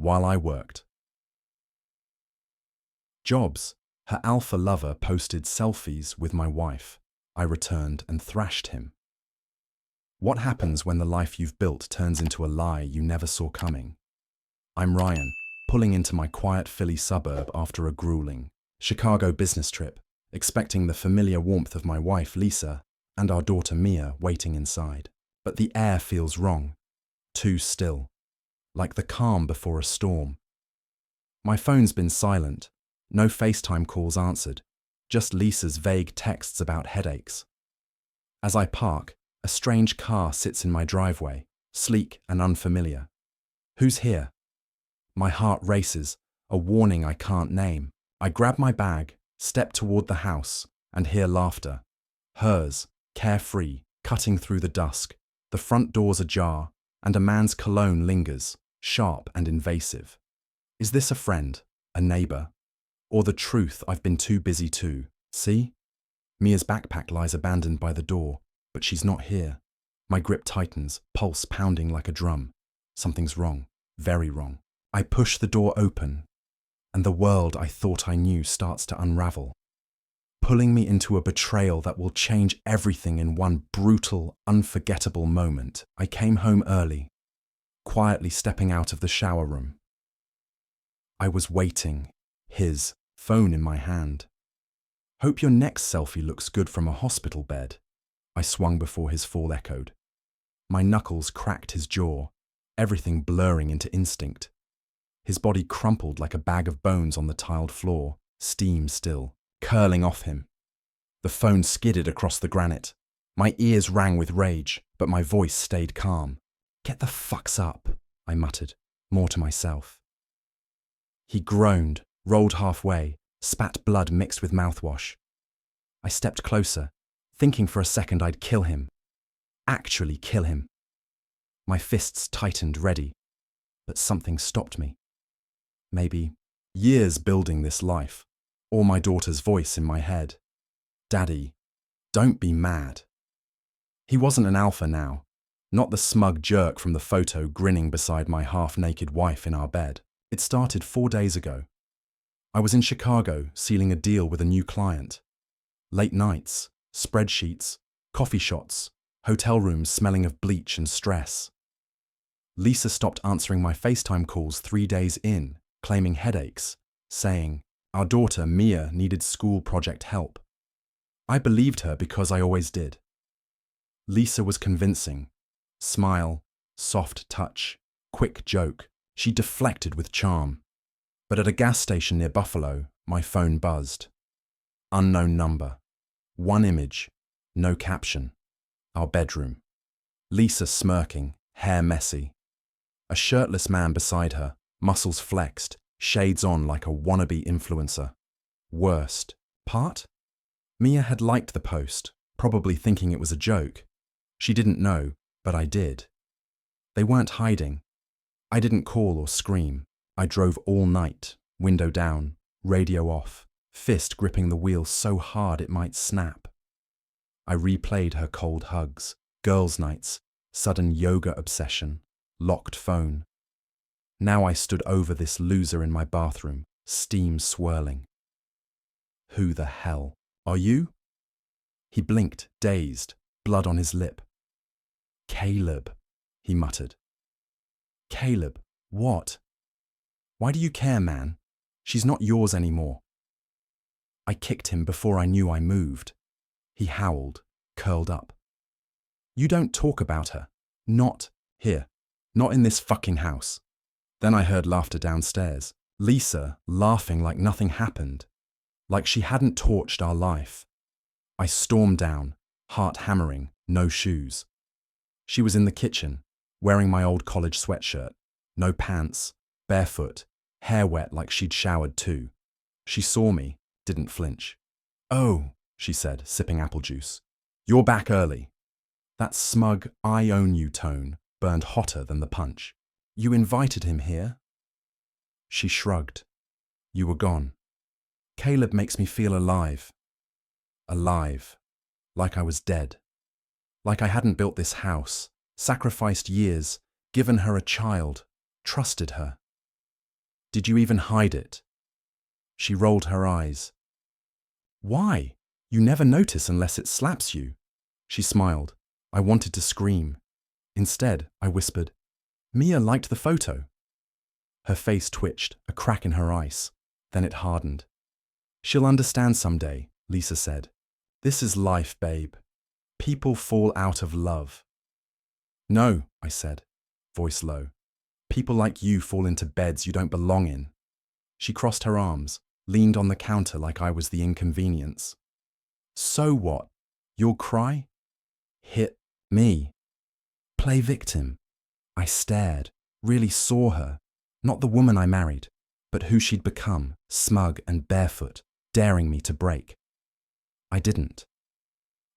while I worked. Jobs. Her alpha lover posted selfies with my wife. I returned and thrashed him. What happens when the life you've built turns into a lie you never saw coming? I'm Ryan, pulling into my quiet Philly suburb after a grueling Chicago business trip, expecting the familiar warmth of my wife Lisa and our daughter Mia waiting inside. But the air feels wrong, too still, like the calm before a storm. My phone's been silent, no FaceTime calls answered, just Lisa's vague texts about headaches. As I park, a strange car sits in my driveway, sleek and unfamiliar. Who's here? My heart races, a warning I can't name. I grab my bag, step toward the house, and hear laughter. Hers, carefree, cutting through the dusk. The front door's ajar, and a man's cologne lingers, sharp and invasive. Is this a friend, a neighbor, or the truth I've been too busy to see? Mia's backpack lies abandoned by the door, but she's not here. My grip tightens, pulse pounding like a drum. Something's wrong, very wrong. I push the door open, and the world I thought I knew starts to unravel, pulling me into a betrayal that will change everything in one brutal, unforgettable moment. I came home early, quietly stepping out of the shower room. I was waiting, his phone in my hand. Hope your next selfie looks good from a hospital bed. I swung before his fall echoed. My knuckles cracked his jaw, everything blurring into instinct. His body crumpled like a bag of bones on the tiled floor, steam still, curling off him. The phone skidded across the granite. My ears rang with rage, but my voice stayed calm. Get the fucks up, I muttered, more to myself. He groaned, rolled halfway, spat blood mixed with mouthwash. I stepped closer, thinking for a second I'd kill him. Actually kill him. My fists tightened, ready, but something stopped me. Maybe years building this life, or my daughter's voice in my head. Daddy, don't be mad. He wasn't an alpha now, not the smug jerk from the photo grinning beside my half-naked wife in our bed. It started 4 days ago. I was in Chicago sealing a deal with a new client. Late nights, spreadsheets, coffee shots, hotel rooms smelling of bleach and stress. Lisa stopped answering my FaceTime calls 3 days in, claiming headaches, saying our daughter Mia needed school project help. I believed her because I always did. Lisa was convincing. Smile, soft touch, quick joke. She deflected with charm. But at a gas station near Buffalo, my phone buzzed. Unknown number. One image, no caption. Our bedroom. Lisa smirking, hair messy. A shirtless man beside her, muscles flexed, shades on like a wannabe influencer. Worst part? Mia had liked the post, probably thinking it was a joke. She didn't know, but I did. They weren't hiding. I didn't call or scream. I drove all night, window down, radio off, fist gripping the wheel so hard it might snap. I replayed her cold hugs, girls' nights, sudden yoga obsession, locked phone. Now I stood over this loser in my bathroom, steam swirling. Who the hell are you? He blinked, dazed, blood on his lip. Caleb, he muttered. Caleb, what? Why do you care, man? She's not yours anymore. I kicked him before I knew I moved. He howled, curled up. You don't talk about her. Not here. Not in this fucking house. Then I heard laughter downstairs. Lisa laughing like nothing happened. Like she hadn't torched our life. I stormed down, heart hammering, no shoes. She was in the kitchen, wearing my old college sweatshirt. No pants, barefoot, hair wet like she'd showered too. She saw me, didn't flinch. Oh, she said, sipping apple juice. You're back early. That smug, I own you tone burned hotter than the punch. You invited him here? She shrugged. You were gone. Caleb makes me feel alive. Alive. Like I was dead. Like I hadn't built this house, sacrificed years, given her a child, trusted her. Did you even hide it? She rolled her eyes. Why? You never notice unless it slaps you. She smiled. I wanted to scream. Instead, I whispered, Mia liked the photo. Her face twitched, a crack in her ice. Then it hardened. She'll understand someday, Lisa said. This is life, babe. People fall out of love. No, I said, voice low. People like you fall into beds you don't belong in. She crossed her arms, leaned on the counter like I was the inconvenience. So what? You'll cry? Hit me. Play victim. I stared, really saw her, not the woman I married, but who she'd become, smug and barefoot, daring me to break. I didn't.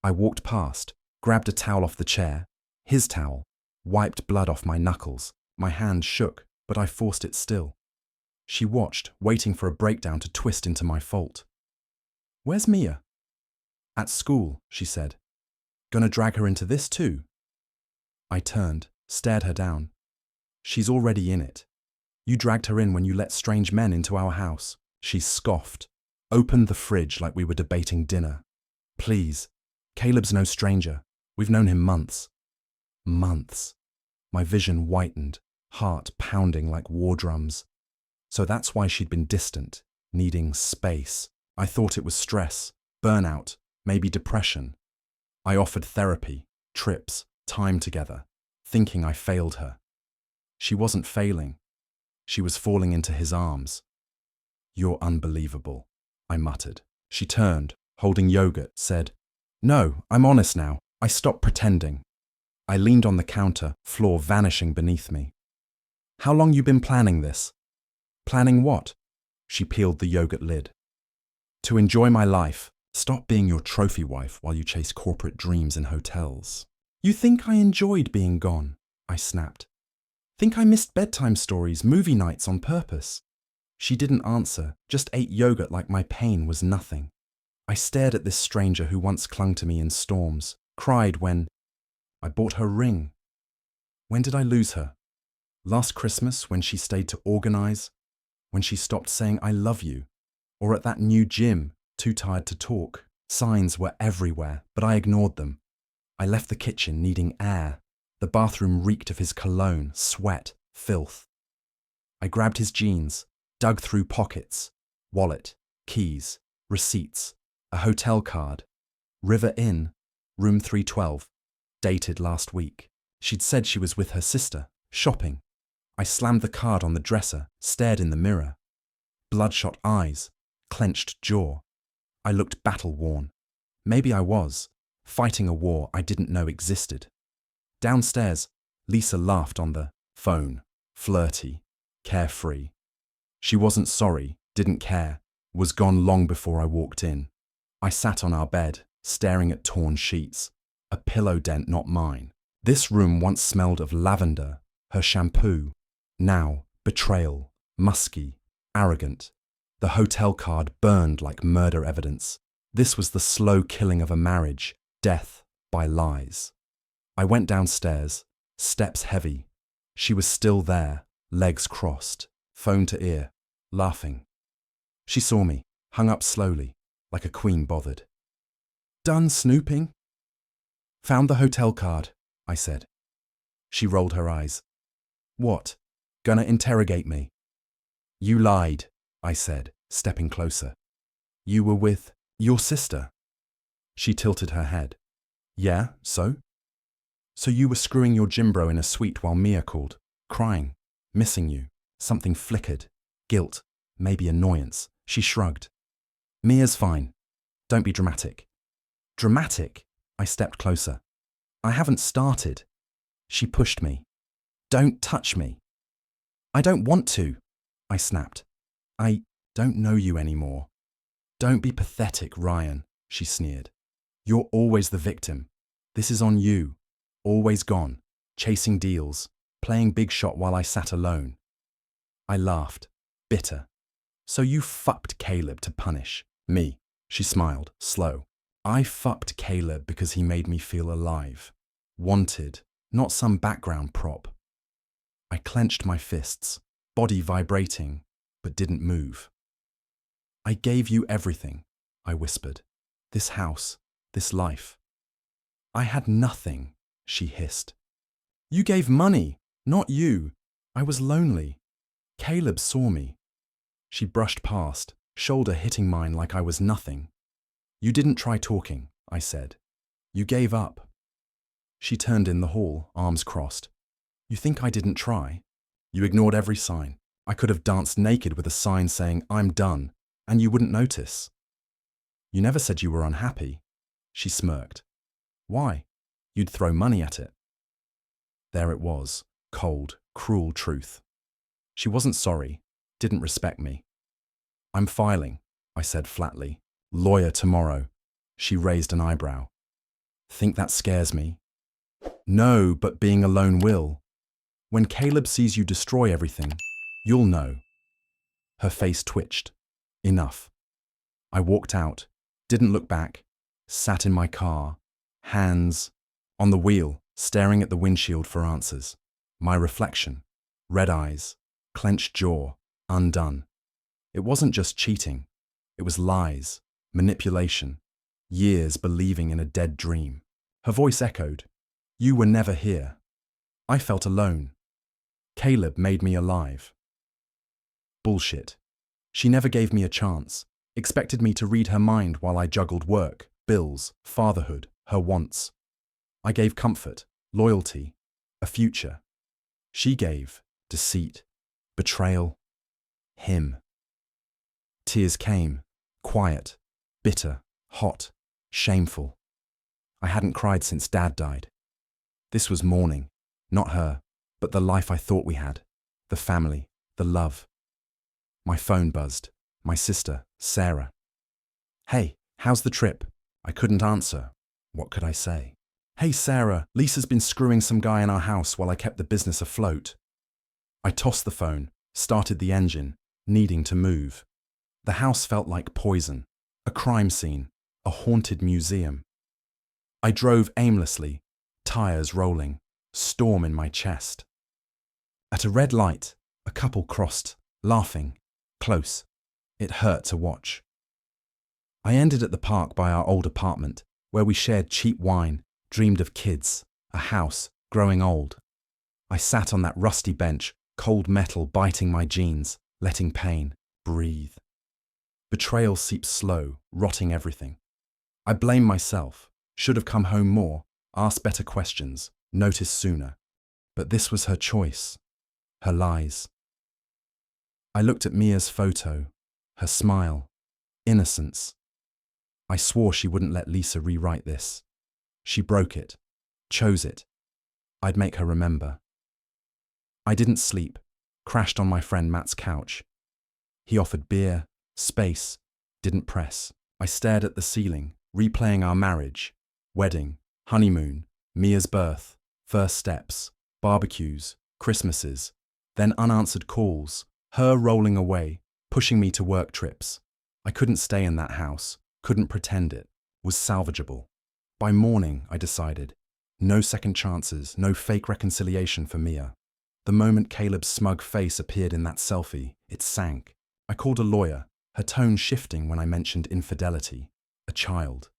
I walked past, grabbed a towel off the chair, his towel, wiped blood off my knuckles. My hand shook, but I forced it still. She watched, waiting for a breakdown to twist into my fault. Where's Mia? At school, she said. Gonna drag her into this too? I turned, stared her down. She's already in it. You dragged her in when you let strange men into our house. She scoffed, opened the fridge like we were debating dinner. Please, Caleb's no stranger. We've known him months. Months. My vision whitened, heart pounding like war drums. So that's why she'd been distant, needing space. I thought it was stress, burnout, maybe depression. I offered therapy, trips, time together, thinking I failed her. She wasn't failing. She was falling into his arms. You're unbelievable, I muttered. She turned, holding yogurt, said, No, I'm honest now. I stopped pretending. I leaned on the counter, floor vanishing beneath me. How long you been planning this? Planning what? She peeled the yogurt lid. To enjoy my life, stop being your trophy wife while you chase corporate dreams in hotels. You think I enjoyed being gone? I snapped. Think I missed bedtime stories, movie nights on purpose? She didn't answer, just ate yogurt like my pain was nothing. I stared at this stranger who once clung to me in storms, cried when I bought her ring. When did I lose her? Last Christmas when she stayed to organize? When she stopped saying I love you? Or at that new gym, too tired to talk? Signs were everywhere, but I ignored them. I left the kitchen needing air. The bathroom reeked of his cologne, sweat, filth. I grabbed his jeans, dug through pockets, wallet, keys, receipts, a hotel card. River Inn, room 312, dated last week. She'd said she was with her sister, shopping. I slammed the card on the dresser, stared in the mirror. Bloodshot eyes, clenched jaw. I looked battle-worn. Maybe I was, fighting a war I didn't know existed. Downstairs, Lisa laughed on the phone, flirty, carefree. She wasn't sorry, didn't care, was gone long before I walked in. I sat on our bed, staring at torn sheets, a pillow dent not mine. This room once smelled of lavender, her shampoo. Now, betrayal, musky, arrogant. The hotel card burned like murder evidence. This was the slow killing of a marriage, death by lies. I went downstairs, steps heavy. She was still there, legs crossed, phone to ear, laughing. She saw me, hung up slowly, like a queen bothered. Done snooping? Found the hotel card, I said. She rolled her eyes. What? Gonna interrogate me? You lied, I said, stepping closer. You were with your sister. She tilted her head. Yeah, so? So you were screwing your gym bro in a suite while Mia called, crying, missing you. Something flickered. Guilt, maybe annoyance. She shrugged. Mia's fine. Don't be dramatic. Dramatic? I stepped closer. I haven't started. She pushed me. Don't touch me. I don't want to, I snapped. I don't know you anymore. Don't be pathetic, Ryan, she sneered. You're always the victim. This is on you. Always gone, chasing deals, playing big shot while I sat alone. I laughed, bitter. So you fucked Caleb to punish me, she smiled, slow. I fucked Caleb because he made me feel alive. Wanted, not some background prop. I clenched my fists, body vibrating, but didn't move. I gave you everything, I whispered. This house, this life. I had nothing, she hissed. You gave money, not you. I was lonely. Caleb saw me. She brushed past, shoulder hitting mine like I was nothing. You didn't try talking, I said. You gave up. She turned in the hall, arms crossed. You think I didn't try? You ignored every sign. I could have danced naked with a sign saying, I'm done, and you wouldn't notice. You never said you were unhappy. She smirked. Why? You'd throw money at it. There it was, cold, cruel truth. She wasn't sorry, didn't respect me. I'm filing, I said flatly. Lawyer tomorrow. She raised an eyebrow. Think that scares me? No, but being alone will. When Caleb sees you destroy everything, you'll know. Her face twitched. Enough. I walked out, didn't look back, sat in my car, hands on the wheel, staring at the windshield for answers. My reflection, red eyes, clenched jaw, undone. It wasn't just cheating. It was lies, manipulation, years believing in a dead dream. Her voice echoed. You were never here. I felt alone. Caleb made me alive. Bullshit. She never gave me a chance, expected me to read her mind while I juggled work, bills, fatherhood, her wants. I gave comfort, loyalty, a future. She gave deceit, betrayal, him. Tears came, quiet, bitter, hot, shameful. I hadn't cried since Dad died. This was mourning, not her, but the life I thought we had, the family, the love. My phone buzzed. My sister, Sarah. Hey, how's the trip? I couldn't answer. What could I say? Hey, Sarah, Lisa's been screwing some guy in our house while I kept the business afloat. I tossed the phone, started the engine, needing to move. The house felt like poison, a crime scene, a haunted museum. I drove aimlessly, tires rolling, storm in my chest. At a red light, a couple crossed, laughing, close. It hurt to watch. I ended at the park by our old apartment, where we shared cheap wine, dreamed of kids, a house, growing old. I sat on that rusty bench, cold metal biting my jeans, letting pain breathe. Betrayal seeps slow, rotting everything. I blame myself, should have come home more, asked better questions, noticed sooner. But this was her choice, her lies. I looked at Mia's photo, her smile, innocence. I swore she wouldn't let Lisa rewrite this. She broke it, chose it. I'd make her remember. I didn't sleep, crashed on my friend Matt's couch. He offered beer, space, didn't press. I stared at the ceiling, replaying our marriage, wedding, honeymoon, Mia's birth, first steps, barbecues, Christmases, then unanswered calls, her rolling away, pushing me to work trips. I couldn't stay in that house, couldn't pretend it, was salvageable. By morning, I decided, no second chances, no fake reconciliation for Mia. The moment Caleb's smug face appeared in that selfie, it sank. I called a lawyer, her tone shifting when I mentioned infidelity, a child.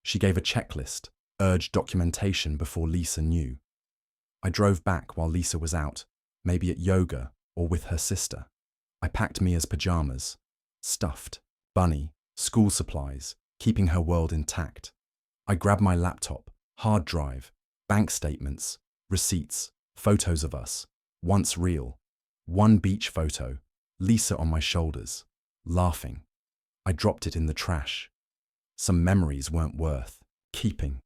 She gave a checklist, urged documentation before Lisa knew. I drove back while Lisa was out, maybe at yoga or with her sister. I packed Mia's pajamas, stuffed, bunny, school supplies, keeping her world intact. I grabbed my laptop, hard drive, bank statements, receipts, photos of us, once real. One beach photo, Lisa on my shoulders, laughing. I dropped it in the trash. Some memories weren't worth keeping.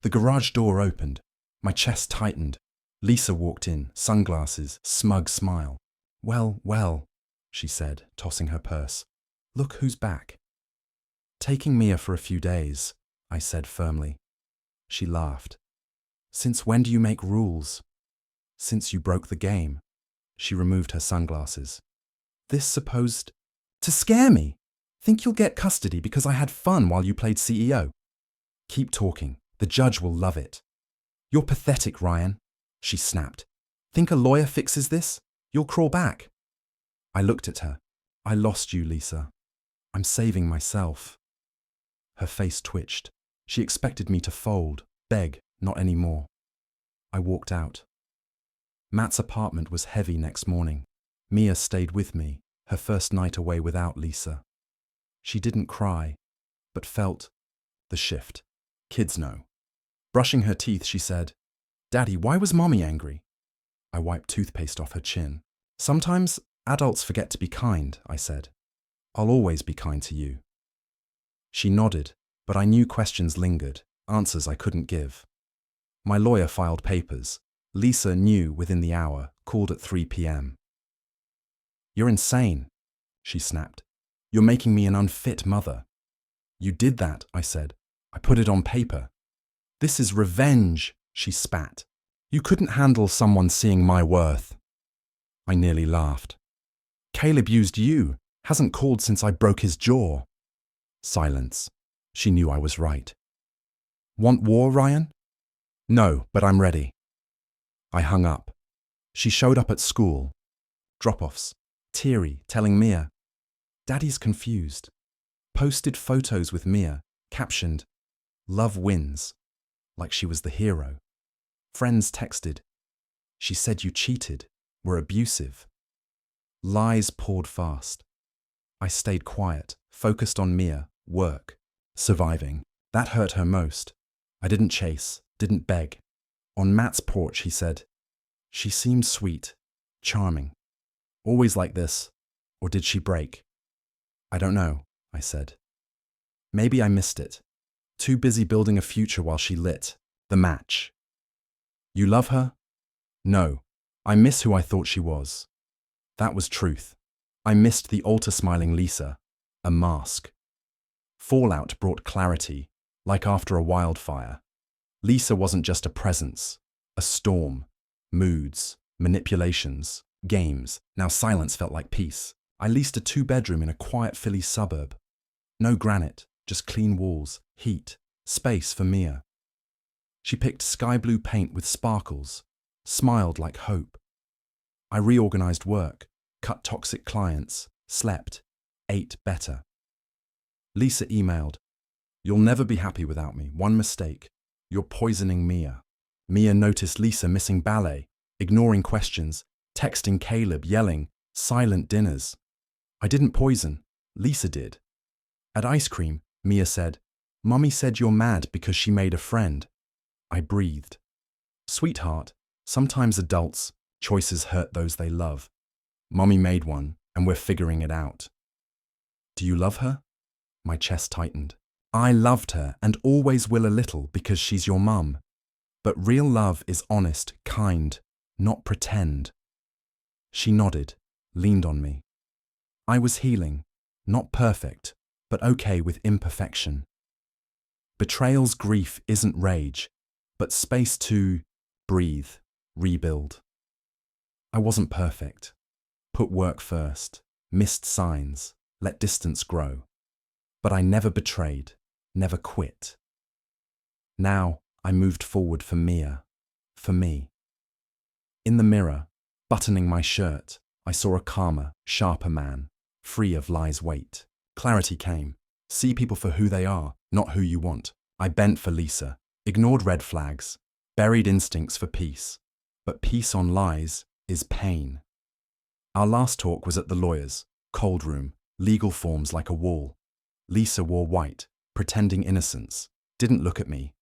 The garage door opened. My chest tightened. Lisa walked in, sunglasses, smug smile. Well, well, she said, tossing her purse. Look who's back. Taking Mia for a few days, I said firmly. She laughed. Since when do you make rules? Since you broke the game. She removed her sunglasses. This supposed to scare me. Think you'll get custody because I had fun while you played CEO. Keep talking. The judge will love it. You're pathetic, Ryan, she snapped. Think a lawyer fixes this? You'll crawl back. I looked at her. I lost you, Lisa. I'm saving myself. Her face twitched. She expected me to fold, beg, not anymore. I walked out. Matt's apartment was heavy next morning. Mia stayed with me, her first night away without Lisa. She didn't cry, but felt the shift. Kids know. Brushing her teeth, she said, "Daddy, why was Mommy angry?" I wiped toothpaste off her chin. "Sometimes adults forget to be kind," I said. "I'll always be kind to you." She nodded, but I knew questions lingered, answers I couldn't give. My lawyer filed papers. Lisa knew within the hour, called at 3 p.m. "You're insane," she snapped. "You're making me an unfit mother." "You did that," I said. "I put it on paper." "This is revenge," she spat. "You couldn't handle someone seeing my worth." I nearly laughed. "Caleb used you, hasn't called since I broke his jaw." Silence. She knew I was right. "Want war, Ryan?" "No, but I'm ready." I hung up. She showed up at school. Drop-offs. Teary, telling Mia. "Daddy's confused." Posted photos with Mia, captioned, "Love wins," like she was the hero. Friends texted, "She said you cheated, were abusive." Lies poured fast. I stayed quiet, focused on Mia, work, surviving. That hurt her most. I didn't chase, didn't beg. On Matt's porch, he said, "She seemed sweet, charming. Always like this, or did she break?" "I don't know," I said. "Maybe I missed it. Too busy building a future while she lit the match." "You love her?" "No. I miss who I thought she was." That was truth. I missed the altar-smiling Lisa, a mask. Fallout brought clarity, like after a wildfire. Lisa wasn't just a presence, a storm. Moods, manipulations, games. Now silence felt like peace. I leased a 2-bedroom in a quiet Philly suburb. No granite, just clean walls, heat, space for Mia. She picked sky blue paint with sparkles, smiled like hope. I reorganized work, cut toxic clients, slept, ate better. Lisa emailed, "You'll never be happy without me. One mistake. You're poisoning Mia." Mia noticed Lisa missing ballet, ignoring questions, texting Caleb, yelling, silent dinners. I didn't poison. Lisa did. At ice cream, Mia said, "Mommy said you're mad because she made a friend." I breathed. "Sweetheart, sometimes adults' choices hurt those they love. Mommy made one, and we're figuring it out." "Do you love her?" My chest tightened. "I loved her and always will a little because she's your mum. But real love is honest, kind, not pretend." She nodded, leaned on me. I was healing, not perfect, but okay with imperfection. Betrayal's grief isn't rage, but space to breathe, rebuild. I wasn't perfect. Put work first, missed signs, let distance grow. But I never betrayed, never quit. Now I moved forward for Mia, for me. In the mirror, buttoning my shirt, I saw a calmer, sharper man, free of lies' weight. Clarity came. See people for who they are, not who you want. I bent for Lisa, ignored red flags, buried instincts for peace. But peace on lies is pain. Our last talk was at the lawyer's, cold room, legal forms like a wall. Lisa wore white, pretending innocence, didn't look at me,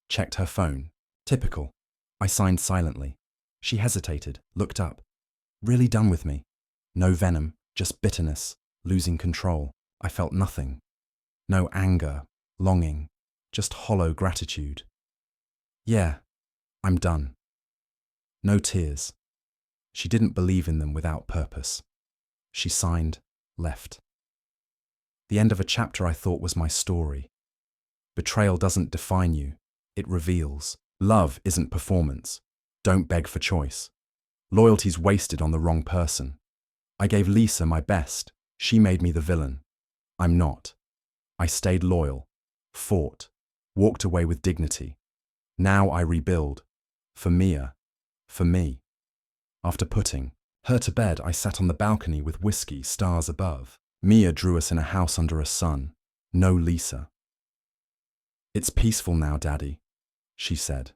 checked her phone. Typical. I signed silently. She hesitated, looked up. Really done with me. No venom, just bitterness, losing control. I felt nothing. No anger, longing, just hollow gratitude. "Yeah, I'm done." No tears. She didn't believe in them without purpose. She signed, left. The end of a chapter I thought was my story. Betrayal doesn't define you, it reveals. Love isn't performance. Don't beg for choice. Loyalty's wasted on the wrong person. I gave Lisa my best. She made me the villain. I'm not. I stayed loyal, fought, walked away with dignity. Now I rebuild. For Mia. For me. After putting Her to bed, I sat on the balcony with whiskey, stars above. Mia drew us in a house under a sun. No Lisa. "It's peaceful now, Daddy," she said.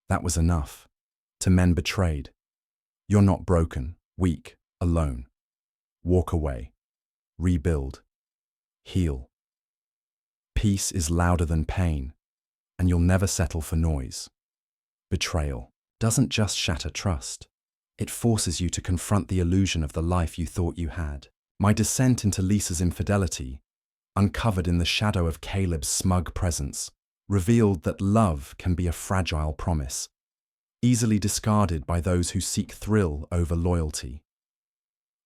That was enough. To men betrayed. You're not broken, weak, alone. Walk away. Rebuild. Heal. Peace is louder than pain, and you'll never settle for noise. Betrayal doesn't just shatter trust. It forces you to confront the illusion of the life you thought you had. My descent into Lisa's infidelity, uncovered in the shadow of Caleb's smug presence, revealed that love can be a fragile promise, easily discarded by those who seek thrill over loyalty.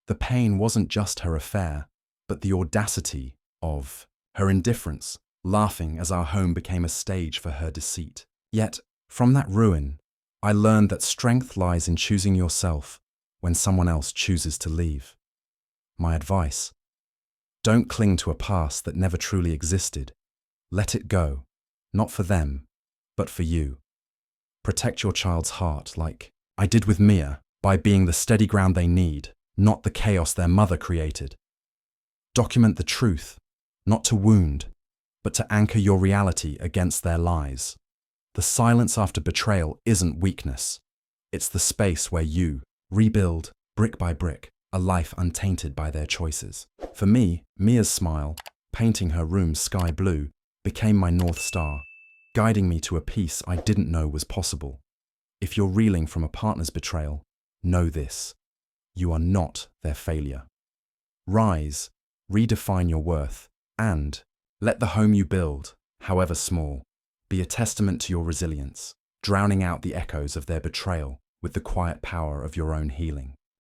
The pain wasn't just her affair, but the audacity of her indifference, laughing as our home became a stage for her deceit. Yet, from that ruin, I learned that strength lies in choosing yourself when someone else chooses to leave. My advice: don't cling to a past that never truly existed. Let it go, not for them, but for you. Protect your child's heart like I did with Mia, by being the steady ground they need, not the chaos their mother created. Document the truth, not to wound, but to anchor your reality against their lies. The silence after betrayal isn't weakness. It's the space where you rebuild, brick by brick, a life untainted by their choices. For me, Mia's smile, painting her room sky blue, became my North Star, guiding me to a peace I didn't know was possible. If you're reeling from a partner's betrayal, know this: you are not their failure. Rise, redefine your worth, and let the home you build, however small, be a testament to your resilience, drowning out the echoes of their betrayal with the quiet power of your own healing.